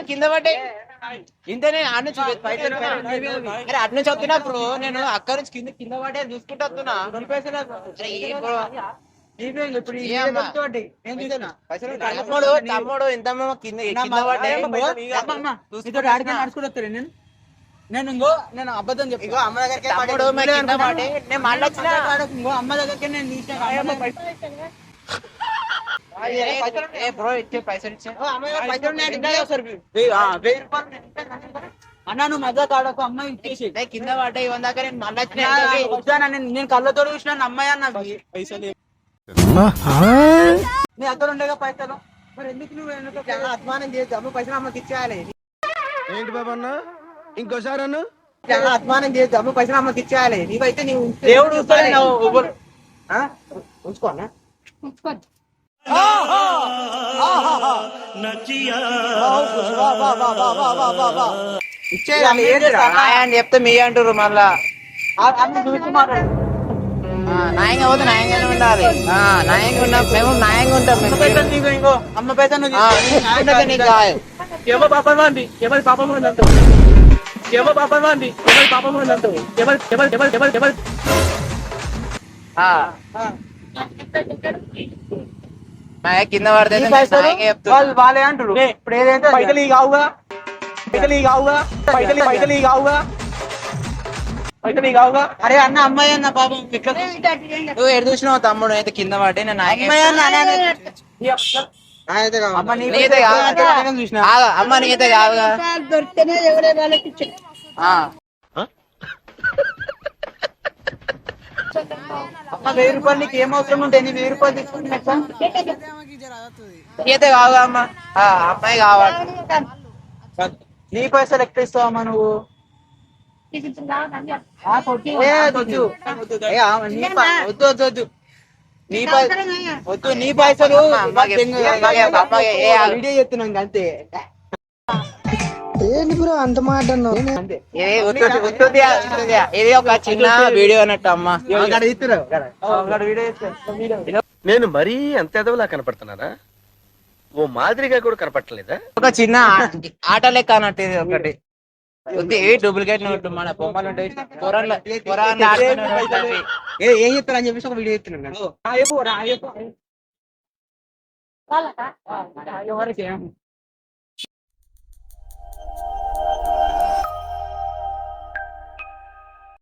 కింద పడ్డే ఇంతనే అటు నుంచి అటు నుంచి వస్తున్నప్పుడు నేను అక్కడ నుంచి కింద కింద పడ్డే చూసుకుంటూ వస్తున్నా తమ్ముడు ఇంత కింద నడుచుకుంటా నేను నేను అబద్ధం చెప్పు అమ్మ దగ్గరికి అమ్మ దగ్గరికి నేను అన్నా నువ్వు మజా కాడకు అమ్మాయి ఇచ్చేసి కింద పడ్డాయి వందాక నేను మళ్ళీ వచ్చాను నేను కళ్ళతో చూసిన అమ్మాయి అన్న పైసలు నీ అక్కడ ఉండేగా పైసలు మరి ఎందుకు నువ్వు అభిమానం చేయొచ్చు అమ్మ పైసలు అమ్మకి ఇచ్చేయాలి ఏంటి బాబా అన్న ఇంకోసారి అన్న అభిమానం చేయొచ్చు అమ్మ పైసలు అమ్మకి ఇచ్చేయాలి నీవైతే నీవు దేవుడు ఉంచుకోనా ఇచ్చేయాలి అని చెప్తే మీ అంటారు మళ్ళా న్యాయంగా పోతే న్యాయంగానే ఉండాలి న్యాయంగా ఉన్నా మేము న్యాయంగా ఉంటాం ఇంకో అమ్మ పైసలు నీకు కాదు ఎవరి పాపం అండి ఎవరి పాపం అంటావు ఎవరి పాపం అండి ఎవరి పాపం అంటావు ఎవరి కింద పడితే వాళ్ళే అంటారు ఇప్పుడు ఏదైతే పైసలు కావుగా అరే అన్న అమ్మాయి అన్న పాపం నువ్వు ఎడు చూసినావు తమ్ముడు అయితే కింద పడి నేను అమ్మ నీతే కావుగా అమ్మ 1000 రూపాయలు నీకు ఏం అవసరం ఉంటే 1000 రూపాయలు తీసుకుంటున్నా నీతే కావుగా అమ్మ అమ్మాయి కావాలి నీ పైసలు ఎక్కడ ఇస్తావమ్మా నువ్వు వద్దు నీ పైసలు వీడియో చెప్తున్నాం అంతే ఏంటి బ్రో అంత మాట ఇది ఒక చిన్న వీడియో అన్నట్టు అమ్మ నేను మరీ అంత ఎదవలా కనపడుతున్నారా ఓ మాదిరిగా కూడా కనపడలేదా ఒక చిన్న ఆట లెక్క అన్నట్టు ఇది ఒకటి డూప్లికేట్ నోట్ మన బొమ్మలు ఉంటాయి ఏం చెప్తారు అని చెప్పేసి ఒక వీడియో చెప్తున్నాను